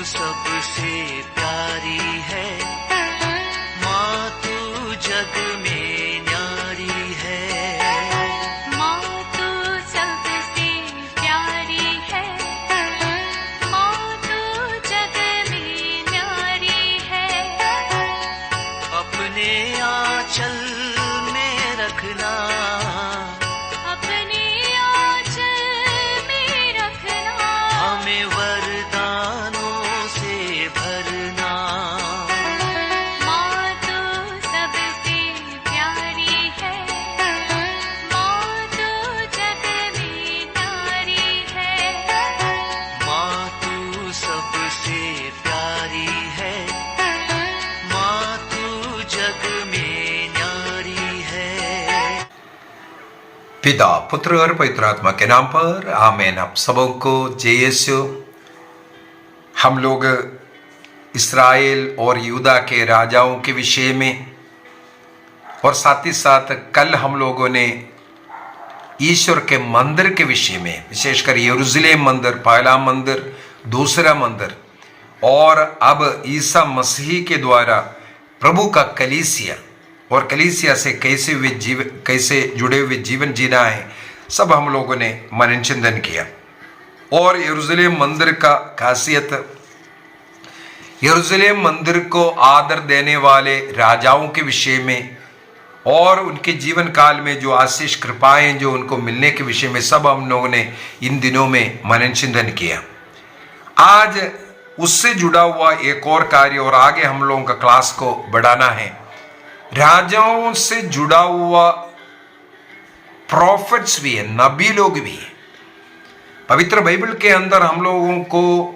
सबसे प्यारी है, माँ तू जग में न्यारी है। माँ तू सबसे प्यारी है, माँ तू जग में न्यारी है। अपने आंचल में रखना, अपने आंचल में रखना, हमें वरदानों से भरना। माँ तू सबसे प्यारी है, माँ तू जग में न्यारी है। माँ तू सबसे प्यारी है, माँ तू जग में न्यारी है। पिता, पुत्र और पवित्र आत्मा के नाम पर आमीन। आप सबों को जय यीशु। हम लोग इस्राएल और यूदा के राजाओं के विषय में और साथ ही साथ कल हम लोगों ने ईश्वर के मंदिर के विषय में, विशेषकर यरूशलेम मंदिर, पहला मंदिर, दूसरा मंदिर, और अब ईसा मसीह के द्वारा प्रभु का कलीसिया और कलीसिया से कैसे जुड़े हुए जीवन जीना है, सब हम लोगों ने मनन चिंतन किया। और यरूशलेम मंदिर का खासियत, यरूशलेम मंदिर को आदर देने वाले राजाओं के विषय में और उनके जीवन काल में जो आशीष कृपाएं जो उनको मिलने के विषय में सब हम लोगों ने इन दिनों में मनन चिंतन किया। आज उससे जुड़ा हुआ एक और कार्य और आगे हम लोगों का क्लास को बढ़ाना है। राजाओं से जुड़ा हुआ प्रॉफिट्स भी है, नबी लोग भी है। पवित्र बाइबल के अंदर हम लोगों को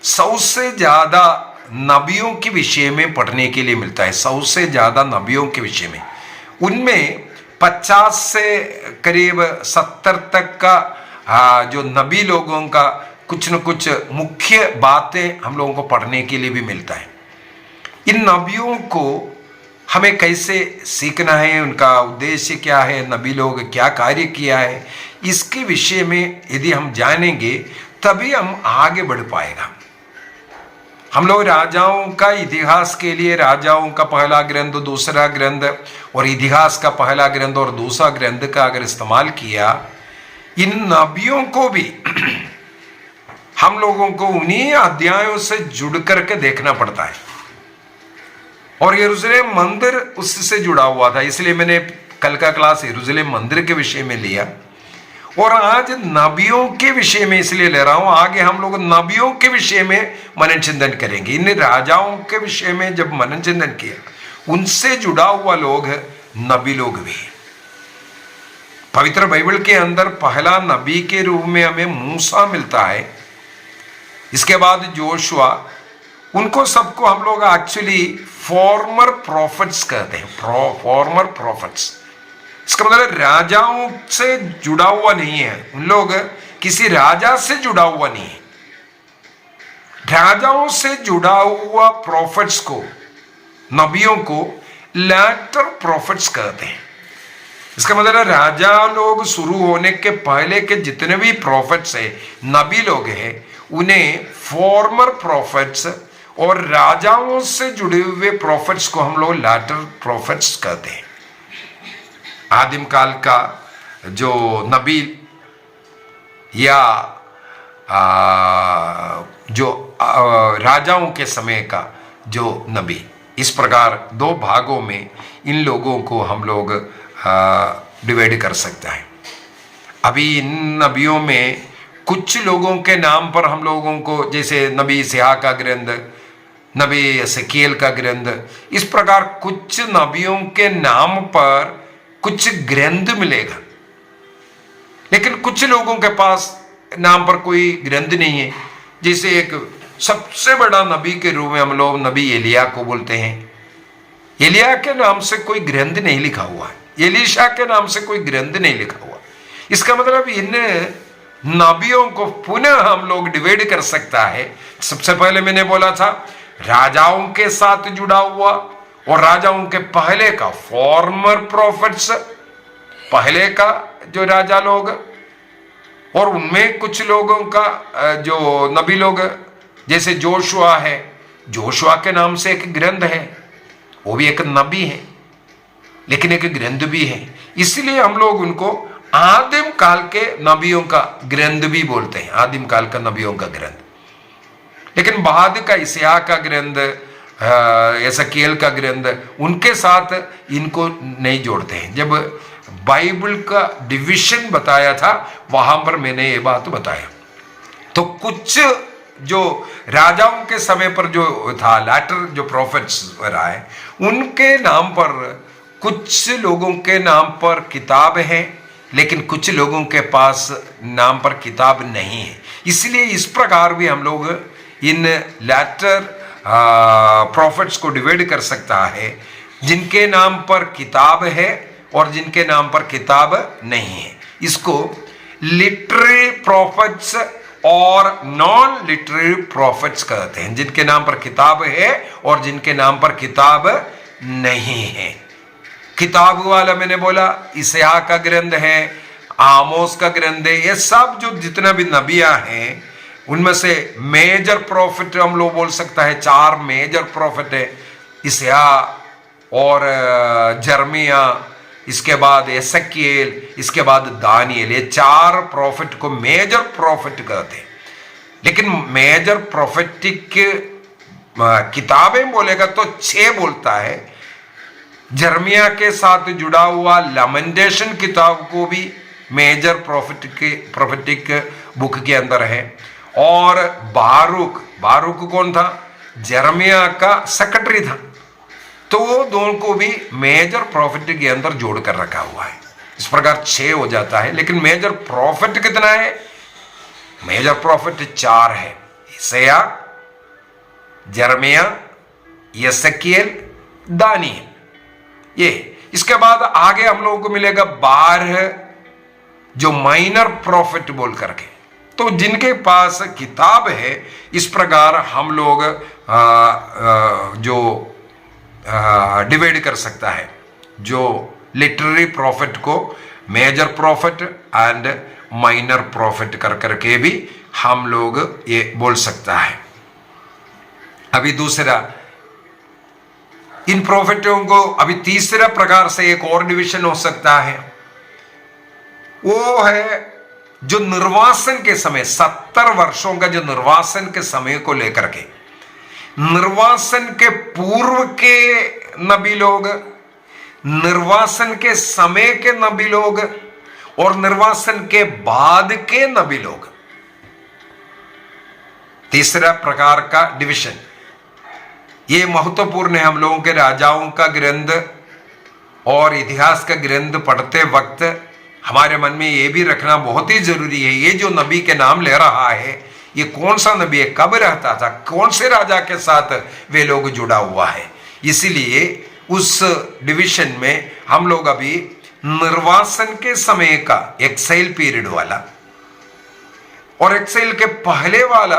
100 से ज्यादा नबियों के विषय में पढ़ने के लिए मिलता है। 100 से ज्यादा नबियों के विषय में, उनमें 50 से करीब 70 तक का जो नबी लोगों का कुछ न कुछ मुख्य बातें हम लोगों को पढ़ने के लिए भी मिलता है। इन नबियों को हमें कैसे सीखना है, उनका उद्देश्य क्या है, नबी लोग क्या कार्य किया है, इसके विषय में यदि हम जानेंगे तभी हम आगे बढ़ पाएगा। हम लोग राजाओं का इतिहास के लिए राजाओं का पहला ग्रंथ, दूसरा ग्रंथ और इतिहास का पहला ग्रंथ और दूसरा ग्रंथ का अगर इस्तेमाल किया, इन नबियों को भी हम लोगों को उन्हीं अध्यायों से जुड़ करके देखना पड़ता है। और यरूशलेम मंदिर उससे जुड़ा हुआ था, इसलिए मैंने कल का क्लास यरूशलेम मंदिर के विषय में लिया और आज नबियों के विषय में इसलिए ले रहा हूं। आगे हम लोग नबियों के विषय में मनन चिंतन करेंगे। इन राजाओं के विषय में जब मनन चिंतन किया, उनसे जुड़ा हुआ लोग नबी लोग भी। पवित्र बाइबल के अंदर पहला नबी के रूप में हमें मूसा मिलता है, इसके बाद जोशुआ, उनको सबको हम लोग एक्चुअली फॉर्मर प्रॉफिट्स कहते हैं। फॉर्मर प्रॉफिट्स, इसका मतलब राजाओं से जुड़ा हुआ नहीं है, उन लोग किसी राजा से जुड़ा हुआ नहीं है। राजाओं से जुड़ा हुआ प्रॉफिट्स को, नबियों को लैटर प्रॉफिट्स कहते हैं। इसका मतलब राजा लोग शुरू होने के पहले के जितने भी प्रॉफिट्स है, नबी लोग हैं, उन्हें फॉर्मर प्रॉफिट्स और राजाओं से जुड़े हुए प्रॉफिट्स को हम लोग लैटर प्रॉफिट्स कहते हैं। आदिम काल का जो नबी या जो राजाओं के समय का जो नबी, इस प्रकार दो भागों में इन लोगों को हम लोग डिवाइड कर सकते हैं। अभी इन नबियों में कुछ लोगों के नाम पर हम लोगों को, जैसे नबी सिहा का ग्रंथ, नबी एसेकिएल का ग्रंथ, इस प्रकार कुछ नबियों के नाम पर कुछ ग्रंथ मिलेगा, लेकिन कुछ लोगों के पास नाम पर कोई ग्रंथ नहीं है। जैसे एक सबसे बड़ा नबी के रूप में हम लोग नबी एलिया को बोलते हैं। एलिया के नाम से कोई ग्रंथ नहीं लिखा हुआ है, एलीशा के नाम से कोई ग्रंथ नहीं लिखा हुआ। इसका मतलब इन नबियों को पुनः हम लोग डिवाइड कर सकता है। सबसे पहले मैंने बोला था राजाओं के साथ जुड़ा हुआ और राजाओं के पहले का फॉर्मर प्रॉफिट्स, पहले का जो राजा लोग, और उनमें कुछ लोगों का जो नबी लोग जैसे जोशुआ है, जोशुआ के नाम से एक ग्रंथ है, वो भी एक नबी है लेकिन एक ग्रंथ भी है, इसलिए हम लोग उनको आदिम काल के नबियों का ग्रंथ भी बोलते हैं, आदिम काल का नबियों का ग्रंथ। लेकिन बाद का इसहाक का ग्रंथ, एसकीएल का ग्रंथ, उनके साथ इनको नहीं जोड़ते हैं। जब बाइबल का डिवीजन बताया था वहां पर मैंने ये बात बताया। तो कुछ जो राजाओं के समय पर जो था, लैटर जो प्रॉफिट्स रहा है, उनके नाम पर, कुछ लोगों के नाम पर किताब है लेकिन कुछ लोगों के पास नाम पर किताब नहीं है। इसलिए इस प्रकार भी हम लोग इन लैटर प्रॉफिट्स को डिवाइड कर सकता है, जिनके नाम पर किताब है और जिनके नाम पर किताब नहीं है। इसको लिटरेरी प्रॉफिट्स और नॉन लिटरेरी प्रॉफिट्स कहते हैं, जिनके नाम पर किताब है और जिनके नाम पर किताब नहीं है। किताब वाला मैंने बोला इसहाक का ग्रंथ है, आमोस का ग्रंथ है, ये सब जो जितना भी नबियां हैं उनमें से मेजर प्रॉफिट हम लोग बोल सकता है, 4 मेजर प्रॉफिट है, इसया और जर्मिया, इसके बाद एसकीएल, इसके बाद दानिएल। ये 4 प्रॉफिट को मेजर प्रॉफिट कहते हैं। लेकिन मेजर प्रॉफिटिक किताबें बोलेगा तो 6 बोलता है। जर्मिया के साथ जुड़ा हुआ लमेंटेशन किताब को भी मेजर प्रॉफिटिक बुक के अंदर है। और बारूक कौन था? जर्मिया का सेक्रेटरी था। तो वो दोनों को भी मेजर प्रॉफिट के अंदर जोड़ कर रखा हुआ है। इस प्रकार 6 हो जाता है। लेकिन मेजर प्रॉफिट कितना है? मेजर प्रॉफिट 4 है, इसया, जर्मिया, एसकीएल, दानिएल। ये इसके बाद आगे हम लोगों को मिलेगा 12 जो माइनर प्रॉफिट बोल करके। तो जिनके पास किताब है, इस प्रकार हम लोग जो डिवाइड कर सकता है, जो लिटरेरी प्रॉफिट को major profit and minor profit कर करके भी हम लोग ये बोल सकता है। अभी दूसरा, इन प्रॉफिटों को अभी तीसरा प्रकार से एक और डिवीजन हो सकता है, वो है जो निर्वासन के समय, 70 वर्षों का जो निर्वासन के समय को लेकर के, निर्वासन के पूर्व के नबी लोग, निर्वासन के समय के नबी लोग और निर्वासन के बाद के नबी लोग। तीसरा प्रकार का डिवीजन ये महत्वपूर्ण है। हम लोगों के राजाओं का ग्रंथ और इतिहास का ग्रंथ पढ़ते वक्त हमारे मन में ये भी रखना बहुत ही जरूरी है, ये जो नबी के नाम ले रहा है ये कौन सा नबी है, कब रहता था, कौन से राजा के साथ वे लोग जुड़ा हुआ है। इसीलिए उस डिवीजन में हम लोग अभी निर्वासन के समय का, एक्साइल पीरियड वाला और एक्साइल के पहले वाला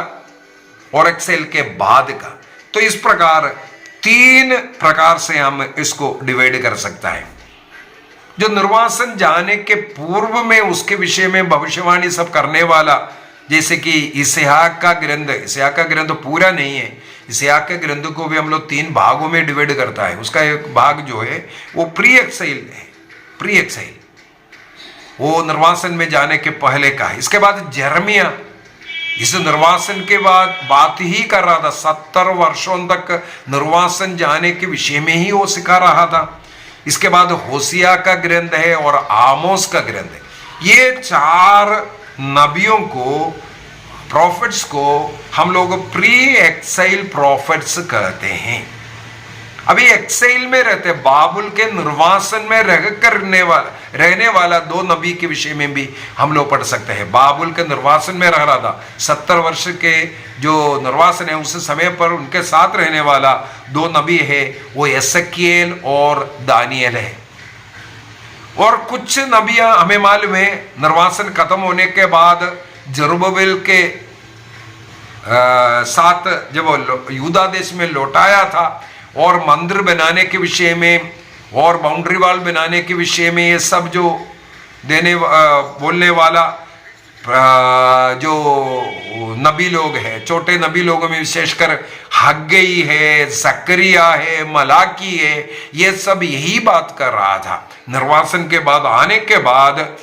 और एक्साइल के बाद का, तो इस प्रकार 3 प्रकार से हम इसको डिवाइड कर सकता है। जो निर्वासन जाने के पूर्व में उसके विषय में भविष्यवाणी सब करने वाला, जैसे कि इसहाक का ग्रंथ, इसहाक का ग्रंथ पूरा नहीं है, इसहाक के ग्रंथ को भी हम लोग 3 भागों में डिवाइड करता है। उसका एक भाग जो है वो प्री एक्साइल है, प्री एक्साइल, वो निर्वासन में जाने के पहले का है। इसके बाद जर्मिया, इस निर्वासन के बाद बात ही कर रहा था, 70 वर्षों तक निर्वासन जाने के विषय में ही वो सिखा रहा था। इसके बाद होसिया का ग्रंथ है और आमोस का ग्रंथ है। ये 4 नबियों को, प्रॉफिट्स को हम लोग प्री एक्साइल प्रॉफिट्स कहते हैं। अभी एक्साइल में रहते, बाबुल के निर्वासन में रहने वाला 2 नबी के विषय में भी हम लोग पढ़ सकते हैं। बाबुल के निर्वासन में रह रहा था, 70 वर्ष के जो निर्वासन है उस समय पर उनके साथ रहने वाला 2 नबी है, वो एसकीएल और दानिएल है। और कुछ नबियां हमें मालूम है निर्वासन खत्म होने के बाद जरुब्बाबेल के साथ जब यहूदा देश में लौटाया था और मंदिर बनाने के विषय में और बाउंड्री वॉल बनाने के विषय में, ये सब जो बोलने वाला जो नबी लोग हैं, छोटे नबी लोगों में विशेषकर हग्गई है, जकरिया है, मलाकी है, ये सब यही बात कर रहा था। निर्वासन के बाद आने के बाद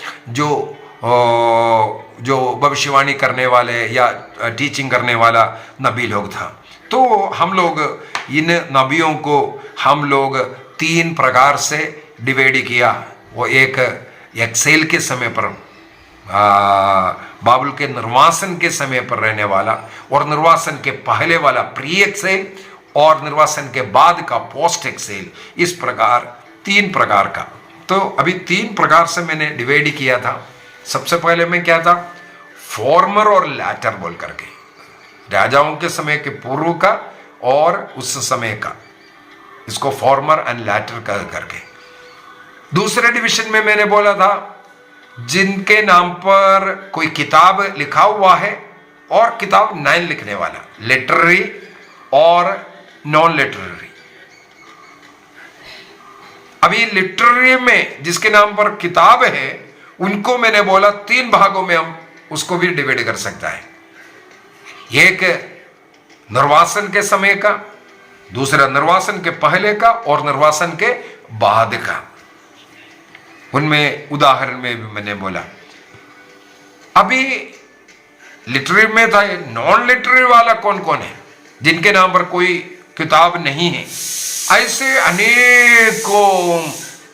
जो भविष्यवाणी करने वाले या टीचिंग करने वाला नबी लोग था। तो हम लोग इन नबियों को हम लोग 3 प्रकार से डिवाइड किया। वो एक एक्सेल के समय पर बाबुल के निर्वासन के समय पर रहने वाला, और निर्वासन के पहले वाला प्री एक्सेल, और निर्वासन के बाद का पोस्ट एक्सेल। इस प्रकार 3 प्रकार का। तो अभी 3 प्रकार से मैंने डिवाइड किया था। सबसे पहले में क्या था, फॉर्मर और लैटर बोल करके, राजाओं के समय के पूर्व का और उस समय का, इसको फॉर्मर एंड लैटर कह करके। दूसरे डिवीजन में मैंने बोला था जिनके नाम पर कोई किताब लिखा हुआ है और किताब 9 लिखने वाला, लिटरेरी और नॉन लिटरेरी। अभी लिटरेरी में जिसके नाम पर किताब है उनको मैंने बोला 3 भागों में हम उसको भी डिवाइड कर सकता है। एक निर्वासन के समय का, दूसरा निर्वासन के पहले का, और निर्वासन के बाद का। उनमें उदाहरण में भी मैंने बोला। अभी लिटरेरी में था, नॉन लिटरेरी वाला कौन कौन है जिनके नाम पर कोई किताब नहीं है। ऐसे अनेकों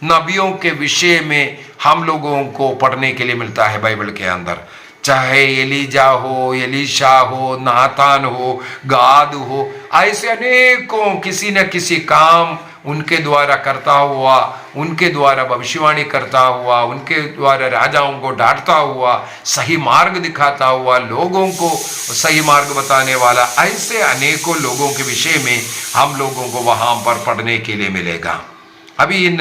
नबियों के विषय में हम लोगों को पढ़ने के लिए मिलता है बाइबल के अंदर। चाहे एलीजा हो, एलीशा हो, नातान हो, गाद हो, ऐसे अनेकों किसी न किसी काम उनके द्वारा करता हुआ, उनके द्वारा भविष्यवाणी करता हुआ, उनके द्वारा राजाओं को डांटता हुआ, सही मार्ग दिखाता हुआ, लोगों को सही मार्ग बताने वाला, ऐसे अनेकों लोगों के विषय में हम लोगों को वहां पर पढ़ने के लिए मिलेगा। अभी इन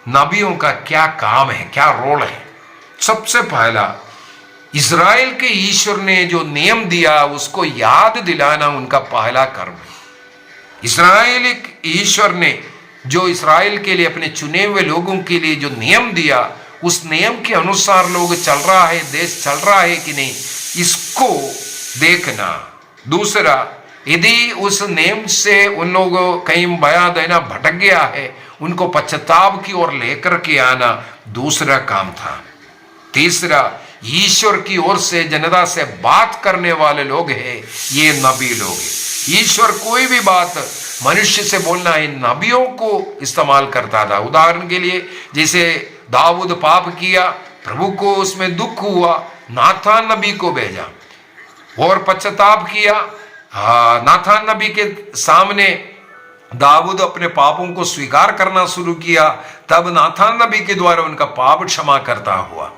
नबियों का क्या काम है, क्या रोल है? सबसे पहला, इज़राइल के ईश्वर ने जो नियम दिया उसको याद दिलाना उनका पहला कर्म है। इस्राएली ईश्वर ने जो इस्राएल के लिए, अपने चुने हुए लोगों के लिए जो नियम दिया, उस नियम के अनुसार लोग चल रहा है, देश चल रहा है कि नहीं, इसको देखना। दूसरा, यदि उस नियम से उन लोगों कहीं बया देना भटक गया है, उनको पश्चाताप की ओर लेकर के आना दूसरा काम था। तीसरा, ईश्वर की ओर से जनता से बात करने वाले लोग हैं, ये नबी लोग हैं। ईश्वर कोई भी बात मनुष्य से बोलना इन नबियों को इस्तेमाल करता था। उदाहरण के लिए, जैसे दाऊद पाप किया, प्रभु को उसमें दुख हुआ, नाथान नबी को भेजा और पश्चाताप किया। नाथान नबी के सामने दाऊद अपने पापों को स्वीकार करना शुरू किया, तब नाथान नबी के द्वारा उनका पाप क्षमा करता हुआ।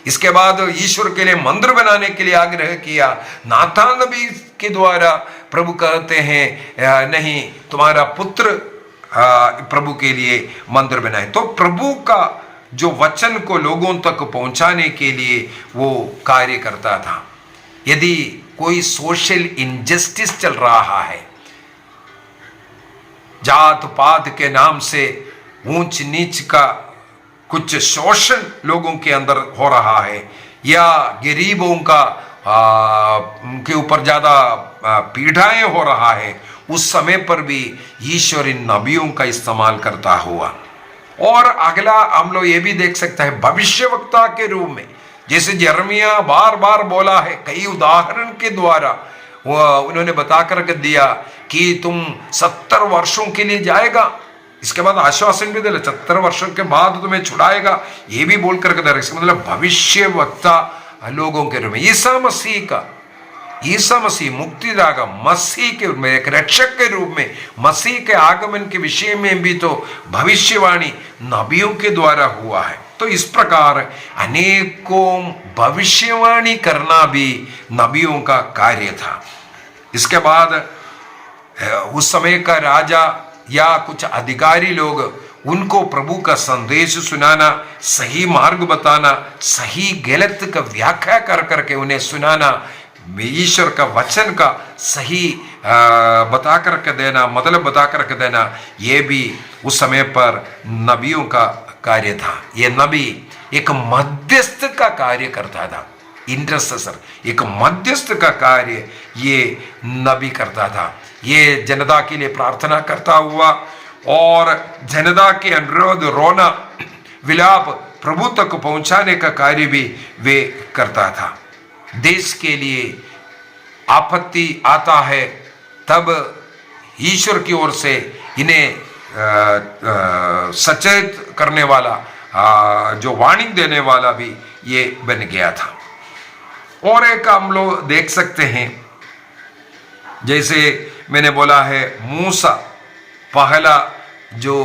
इसके बाद ईश्वर के लिए मंदिर बनाने के लिए आग्रह किया, नाथान नबी के द्वारा प्रभु कहते हैं नहीं, तुम्हारा पुत्र प्रभु के लिए मंदिर बनाए। तो प्रभु का जो वचन को लोगों तक पहुंचाने के लिए वो कार्य करता था। यदि कोई सोशल इनजस्टिस चल रहा है, जात पात के नाम से ऊंच नीच का कुछ शोषण लोगों के अंदर हो रहा है, या गरीबों का के ऊपर ज्यादा पीड़ाएं हो रहा है, उस समय पर भी ईश्वर इन नबियों का इस्तेमाल करता हुआ। और अगला हम लोग ये भी देख सकते हैं भविष्यवक्ता के रूप में, जैसे यिर्मयाह बार बार बोला है, कई उदाहरण के द्वारा उन्होंने बता कर दिया कि तुम 70 वर्षों के लिए जाएगा, इसके बाद आश्वासन भी दिला 70 वर्षों के बाद तुम्हें छुड़ाएगा, ये भी बोल करके दे रहा है। इसका मतलब भविष्यवक्ता लोगों के रूप में ईसा मसीह मुक्तिदाता मसीह के रूप में, एक रक्षक के रूप में, मसीह के आगमन के विषय में भी तो भविष्यवाणी नबियों के द्वारा हुआ है। तो इस प्रकार अनेकों भविष्यवाणी करना भी नबियों का कार्य था। इसके बाद उस समय का राजा या कुछ अधिकारी लोग, उनको प्रभु का संदेश सुनाना, सही मार्ग बताना, सही गलत का व्याख्या कर करके उन्हें सुनाना, ईश्वर का वचन का सही बता करके देना, मतलब बता करके देना, ये भी उस समय पर नबियों का कार्य था। ये नबी एक मध्यस्थ का कार्य करता था। इंटरसेसर, एक मध्यस्थ का कार्य ये नबी करता था। ये जनता के लिए प्रार्थना करता हुआ और जनता के अनुरोध, रोना, विलाप प्रभु तक पहुंचाने का कार्य भी वे करता था। देश के लिए आपत्ति आता है तब ईश्वर की ओर से इन्हें सचेत करने वाला, जो वार्निंग देने वाला भी ये बन गया था। और एक हम लोग देख सकते हैं, जैसे मैंने बोला है, मूसा पहला जो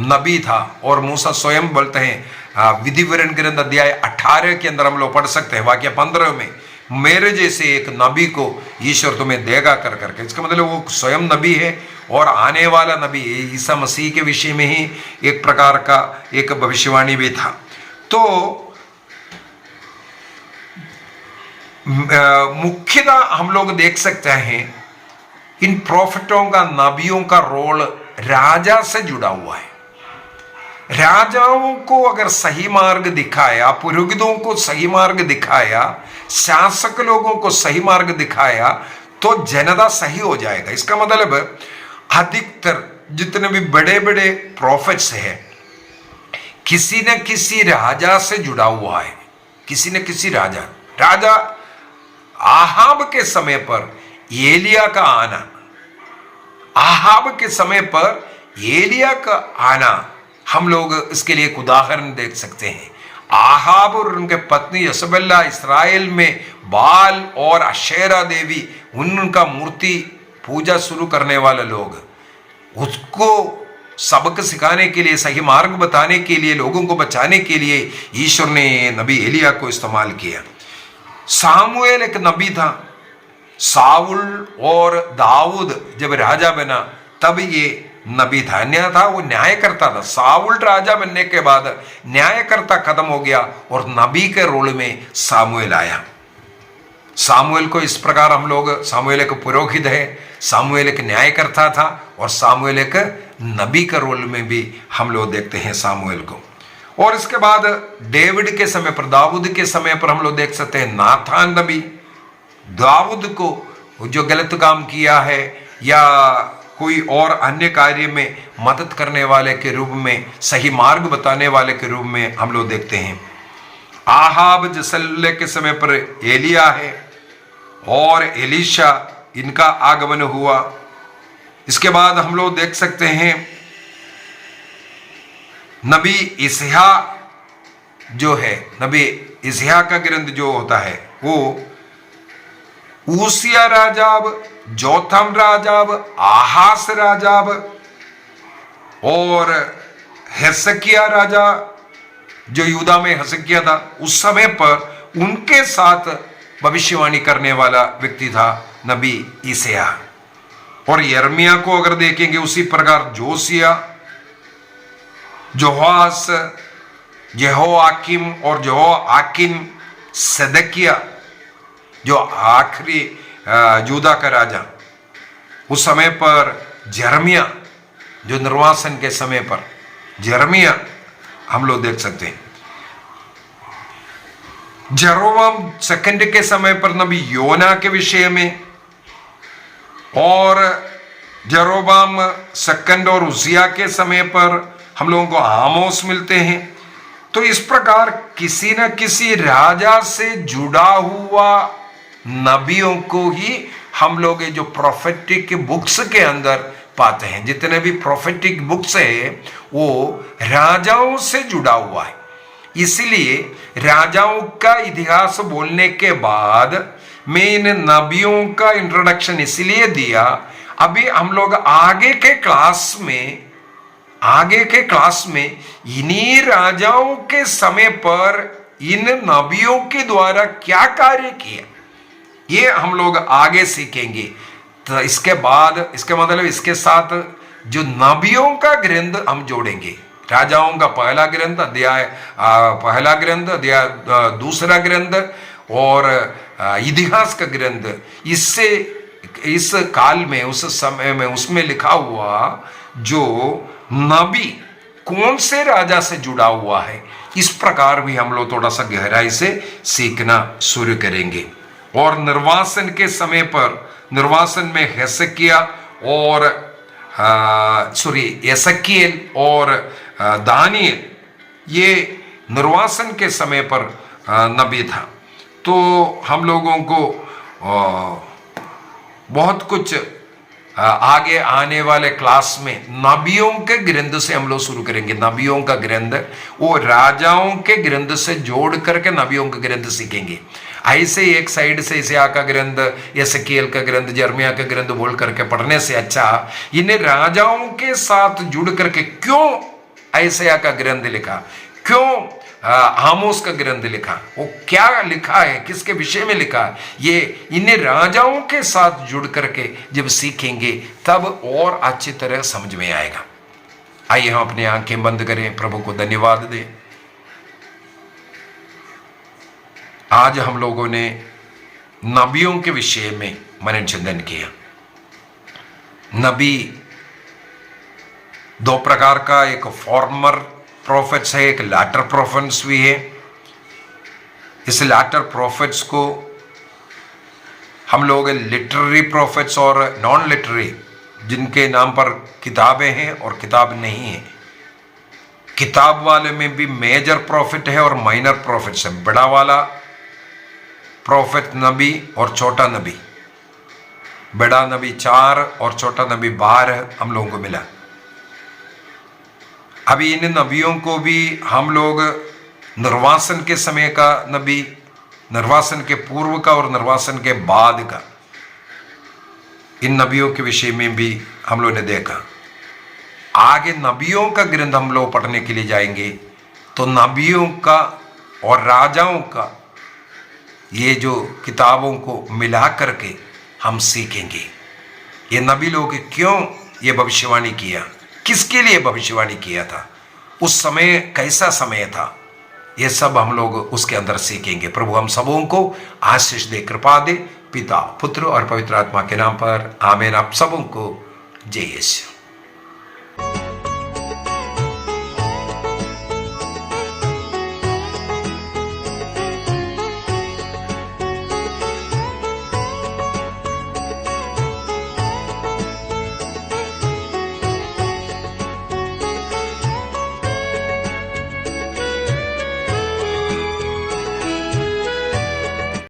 नबी था, और मूसा स्वयं बोलते हैं विधिवरण ग्रंथ अध्याय 18 के अंदर हम लोग पढ़ सकते हैं, वाक्य 15 में, मेरे जैसे एक नबी को ईश्वर तुम्हें देगा कर करके। इसका मतलब वो स्वयं नबी है और आने वाला नबी ईसा मसीह के विषय में ही एक प्रकार का एक भविष्यवाणी भी था। तो मुख्यतः हम लोग देख सकते हैं इन प्रॉफिटों का, नबियों का रोल राजा से जुड़ा हुआ है। राजाओं को अगर सही मार्ग दिखाया, पुरोहितों को सही मार्ग दिखाया, शासक लोगों को सही मार्ग दिखाया, तो जनता सही हो जाएगा। इसका मतलब अधिकतर जितने भी बड़े बड़े प्रॉफिट्स हैं, किसी न किसी राजा से जुड़ा हुआ है, किसी न किसी राजा आहाब के समय पर एलिया का आना, आहाब के समय पर एलिया का आना, हम लोग इसके लिए एक उदाहरण देख सकते हैं। आहाब और उनके पत्नी यसबेला इस्राएल में बाल और अशेरा देवी, उनका मूर्ति पूजा शुरू करने वाले लोग, उसको सबक सिखाने के लिए, सही मार्ग बताने के लिए, लोगों को बचाने के लिए ईश्वर ने नबी एलिया को इस्तेमाल किया। सामुएल एक नबी था। साउल और दाऊद जब राजा बना तब ये नबी था, अन्यथा वो न्याय करता था। साउल राजा बनने के बाद न्यायकर्ता खत्म हो गया और नबी के रोल में सामुएल आया। सामुएल को इस प्रकार हम लोग, सामुएल एक पुरोहित है, सामुएल एक न्यायकर्ता था और सामुएल एक नबी के रोल में भी हम लोग देखते हैं सामुएल को। और इसके बाद डेविड के समय पर, दाऊद के समय पर हम लोग देख सकते हैं नाथान नबी। दाऊद को जो गलत काम किया है या कोई और अन्य कार्य में मदद करने वाले के रूप में, सही मार्ग बताने वाले के रूप में हम लोग देखते हैं। आहाब जसल्ले के समय पर एलिया है और एलीशा, इनका आगमन हुआ। इसके बाद हम लोग देख सकते हैं नबी इसहा जो है, नबी इसहा का ग्रंथ जो होता है वो ऊसिया राजाब, जोथम राजाब, आहास राजाब और हिजकिय्याह राजा जो यहूदा में हिजकिय्याह था, उस समय पर उनके साथ भविष्यवाणी करने वाला व्यक्ति था नबी ईसाया। और यिर्मयाह को अगर देखेंगे उसी प्रकार जोसिया, जोहास, जेहोआकिम और जेहोआकिन, सदकिया जो आखिरी यहूदा का राजा, उस समय पर यिर्मयाह जो निर्वासन के समय पर यिर्मयाह हम लोग देख सकते हैं। जेरोबाम सेकंड के समय पर नबी योना के विषय में, और जेरोबाम सेकंड और उजिया के समय पर हम लोगों को आमोस मिलते हैं। तो इस प्रकार किसी न किसी राजा से जुड़ा हुआ नबियों को ही हम लोग जो प्रोफेटिक बुक्स के अंदर पाते हैं। जितने भी प्रोफेटिक बुक्स है वो राजाओं से जुड़ा हुआ है। इसलिए राजाओं का इतिहास बोलने के बाद मैं इन नबियों का इंट्रोडक्शन इसलिए दिया, अभी हम लोग आगे के क्लास में इन्हीं राजाओं के समय पर इन नबियों के द्वारा क्या कार्य किया ये हम लोग आगे सीखेंगे। तो इसके बाद, इसके मतलब इसके साथ जो नबियों का ग्रंथ हम जोड़ेंगे, राजाओं का पहला ग्रंथ अध्याय, दूसरा ग्रंथ और इतिहास का ग्रंथ, इससे इस काल में, उस समय में उसमें लिखा हुआ जो नबी कौन से राजा से जुड़ा हुआ है इस प्रकार भी हम लोग थोड़ा सा गहराई से सीखना शुरू करेंगे। और निर्वासन के समय पर, निर्वासन में हेसेकिया और एसकीएल और दानियल, ये निर्वासन के समय पर नबी था। तो हम लोगों को बहुत कुछ आगे आने वाले क्लास में नबियों के ग्रंथ से हम लोग शुरू करेंगे। नबियों का ग्रंथ वो राजाओं के ग्रंथ से जोड़ करके नबियों का ग्रंथ सीखेंगे। ऐसे एक साइड से इस्याह का ग्रंथ, एसकीएल का ग्रंथ, यिर्मयाह का ग्रंथ बोल करके पढ़ने से अच्छा इन्हें राजाओं के साथ जुड़ करके, क्यों ऐसा का ग्रंथ लिखा, क्यों आमोस का ग्रंथ लिखा, वो क्या लिखा है, किसके विषय में लिखा है, ये इन्हें राजाओं के साथ जुड़ करके जब सीखेंगे तब और अच्छी तरह समझ में आएगा। आइए हम अपनी आंखें बंद करें, प्रभु को धन्यवाद दें। आज हम लोगों ने नबियों के विषय में मनन चिंतन किया। नबी दो प्रकार का, एक फॉर्मर प्रोफेट्स है, एक लैटर प्रोफेट्स भी है। इस लैटर प्रोफेट्स को हम लोग लिटरेरी प्रोफेट्स और नॉन लिटरेरी, जिनके नाम पर किताबें हैं और किताब नहीं है, किताब वाले में भी मेजर प्रॉफिट है और माइनर प्रॉफिट्स है। बड़ा वाला प्रॉफिट नबी और छोटा नबी, बड़ा नबी 4 और छोटा नबी 12 हम लोगों को मिला। अभी इन नबियों को भी हम लोग निर्वासन के समय का नबी, निर्वासन के पूर्व का और निर्वासन के बाद का, इन नबियों के विषय में भी हम लोग ने देखा। आगे नबियों का ग्रंथ हम लोग पढ़ने के लिए जाएंगे तो नबियों का और राजाओं का ये जो किताबों को मिला करके हम सीखेंगे, ये नबी लोग क्यों ये भविष्यवाणी किया, किसके लिए भविष्यवाणी किया था, उस समय कैसा समय था, ये सब हम लोग उसके अंदर सीखेंगे। प्रभु हम सबों को आशीष दे, कृपा दे, पिता, पुत्र और पवित्र आत्मा के नाम पर आमीन। आप सबों को जय यीशु।